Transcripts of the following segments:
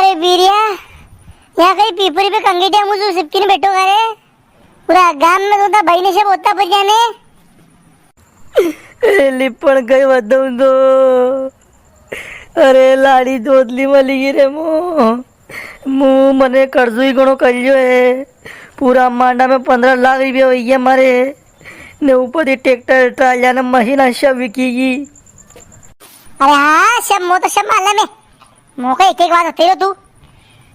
अरे वीरिया, यहाँ कहीं पीपरी पे कंगीटे मुझे सिपकी ने बैठो करे पूरा गांव में तो भाई ने सब होता पर जाने लिपण कई बताऊं तो अरे लाड़ी जोतली मली गई रे मुँह मने कर्जो ही घणो करियो है। पूरा मांडा में 15 लाख रुपया हो गया मारे ने ऊपर ट्रैक्टर ट्रालिया ने मशीन सब बिकीगी। अरे हाँ सब मो तो सब मालूम है मौका एक बात होती हो तू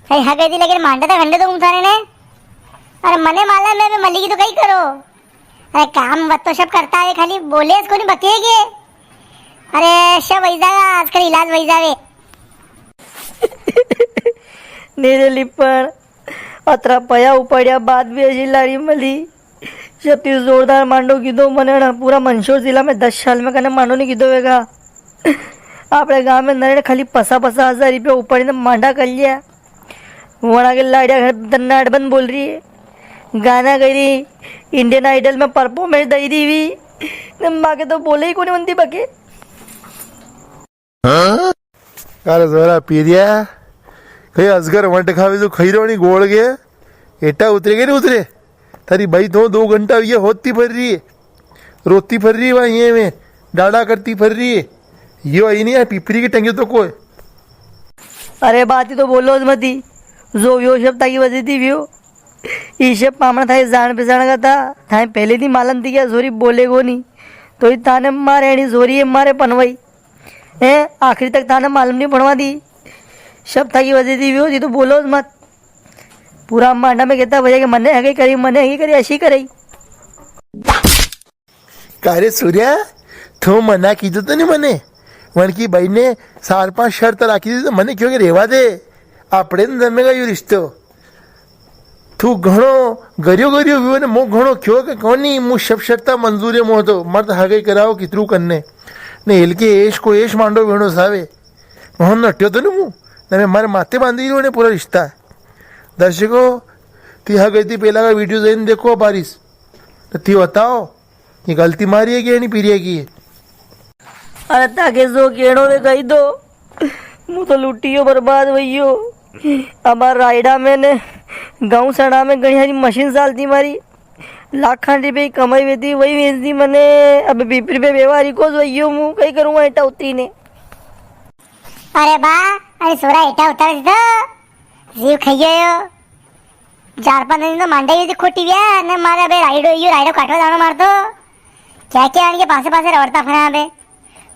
सही हाँ कहती लेकिन मांडा था घंटे तो सारे ने अरे मने मालूम है मैं मली की तो कहीं करो अरे काम बात तो सब करता है खाली बोले इसको नहीं बतेगे। अरे सब वही जाएगा आजकल इलाज वही जावे नेरे लिपण अतरा पया उपाड्या बाद भी अजी लाड़ी मली छत्तीस जोरदार मांडो कीधो मने पूरा मंदसौर जिला में 10 साल में कने मांडो नहीं कीधो वेगा। आपणे गांव में नरे खाली 50,000 रुपया उपाड़ी ने मांडा कर लिया। वहाँ के लाड़िया घर दन्ना अडबन बोल रही है गाना गई इंडियन आइडल में परफॉर्मेंस दई दी हुई बाकी तो बोले ही कोनी बनती बाकी। अरे जरा पीरिया कहीं असगर वंट खावे जो खैरवणी गोड़ गए एटा उतरे के नहीं उतरे थारी भाई तो 2 घंटा ये होती फिर रही है रोती फिर रही है वहाँ ये में डाड़ा करती फिर रही है ये वही नहीं है पिपरी की टंगे तो कोई। अरे बात ही तो बोलो मती जो यो शब्द ताकि वजह थी व्यो ये शब्द पामना था जान पहचान का था थाने पहले थी मालूम थी क्या जोरी बोलेगो नहीं तो ही थाने मारे नहीं जोरी है मारे पनवाई है आखिरी तक थाने मालूम नहीं पड़वा दी शब्द था की वजह थी व्यो जी तो बोलो मत पूरा मांडा में कहता भैया कि मने है करी मने है करी ऐसी करी। कारे सूर्या तू मना की तो नहीं मने मन की भाई ने 4-5 शर्त राखी थी तो मने क्यों के रेवा दे आपड़े न जमेगा यो रिश्तो तू घणो गरियो गरियो व्यो ने मो घणो क्यों के कोनी मु सब शर्ता मंजूर है मो तो मर्द हागे कराओ कितरू करने ने हेल के एश को एश मांडो वेणो सावे मोहन नट्यो तो न मु ने मारे माथे बांधी ने पूरा रिश्ता दर्शकों ती हा गई थी पहला का वीडियो जैन देखो बारिश तो ती बताओ ये गलती मारी है कि नहीं पीरिया की है। अरे ताके जो केड़ो वे गई दो मु तो लुटियो बर्बाद भइयो हमार रायडा में ने गाँव सड़ा में गई हरी मशीन चालती मारी लाखान रुपये कमाई हुई थी वही बेचती मने अब 20 रुपये व्यवहारी को जो मु कहीं करूँगा एटा उतरी ने। अरे बा अरे सोरा एटा उतर दो जीव खाइयो 4-5 दिन तो मांडा ही खोटी व्या ने मारे बे राइडो काटो दानो मार दो क्या क्या आने के पासे पासे रवड़ता फना बे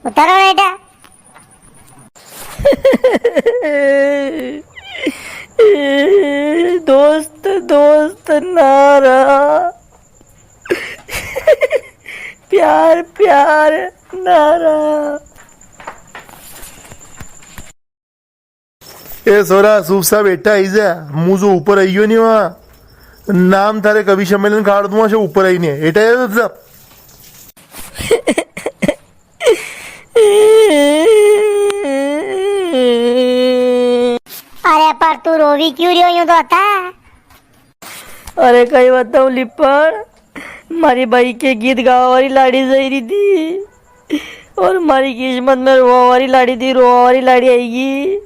उतारो एटा दोस्त दोस्त नारा प्यार प्यार नारा। ए सोरा सूफसा बेटा ऐसा मुँह जो ऊपर आइयो नहीं वहाँ नाम थारे कवि सम्मेलन काट दूंगा से ऊपर आई नहीं एटा है सब अरे पर तू रोवी क्यों रियो यूं तो आता। अरे कई बताऊं लिपण मारी भाई के गीत गावा वाली लाड़ी सही रही थी और हमारी किस्मत में रोआ वाली लाड़ी थी रोआ वाली लाड़ी आएगी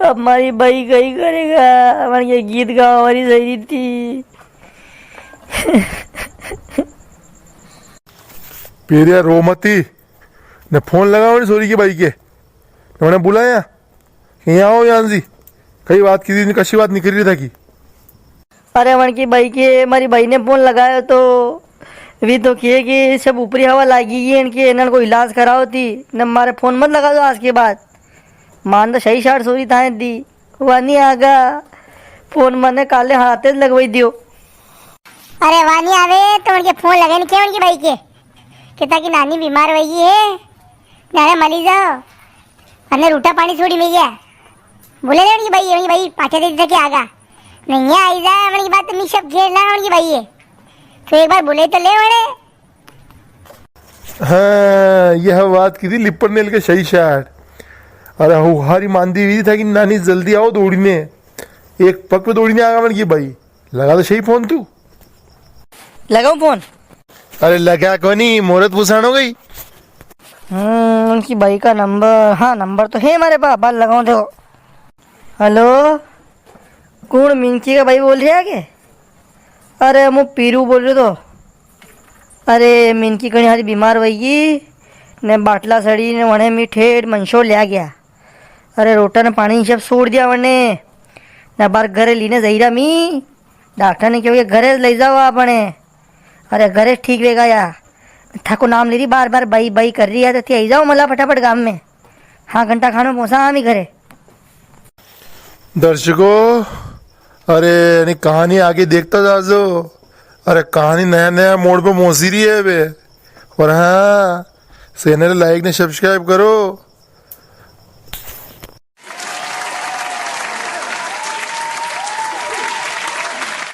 अब हमारी भाई कहीं करेगा हमारी ये गीत गावा वाली सही थी। पीरिया रोमती ने फोन लगाओ सोरी की भाई के उन्हें बुलाया यहाँ आओ यहाँ जी कई बात की थी कशी बात निकल रही था कि अरे वन की भाई के हमारी भाई ने फोन लगाया तो भी तो किए कि सब ऊपरी हवा लागी है इनके इन्होंने को इलाज कराओ थी न हमारे फोन मत लगा दो आज के बाद मान तो सही शार्ट सोरी था दी वानी आगा फोन मैंने काले हाथे लगवाई दियो। अरे वानी आवे तो उनके फोन लगे नहीं क्या उनकी भाई के कहता कि नानी बीमार हो गई है नारे मली जाओ अन्य रूटा पानी छोड़ी में गया बोले रे उनकी भाई पाछे दे दे के आगा नहीं आई जा उनकी बात नहीं सब घेरना उनकी भाई है तो एक बार बोले तो ले वड़े। हाँ यह बात की थी लिपट नेल के सही शार्ट अरे हारी मानदी हुई था कि नानी जल्दी आओ दौड़ने एक पग पे दौड़ने आगा मन की भाई लगा तो सही फोन तू लगाऊं फोन। अरे लगा को नहीं मुहूर्त पुसाण हो गई उनकी भाई का नंबर हाँ नंबर तो है हमारे पास बात लगाऊं देखो हेलो कौन मिंकी का भाई बोल रहे हैं के? अरे मैं पीरू बोल रहे तो। अरे मिंकी कहीं हारी बीमार वही ने बाटला सड़ी ने वने मी ठेठ मनशो लिया गया। अरे रोटा ने पानी सब छोड़ दिया वने ने बार घरे लीने जईरा मी डॉक्टर ने क्यों घरे ले जाओ आपने। अरे घरे ठीक वेगा या ठाकुर नाम ले रही बार बार बई बई कर रही है तो थी आई जाओ मला फटाफट गांव में। हाँ घंटा खानो पहुँचा हम ही घरे। दर्शकों, अरे यानी कहानी आगे देखता जाजो। अरे कहानी नया नया मोड़ पे पहुंची रही है बे। और हाँ, चैनल लाइक ने सब्सक्राइब करो।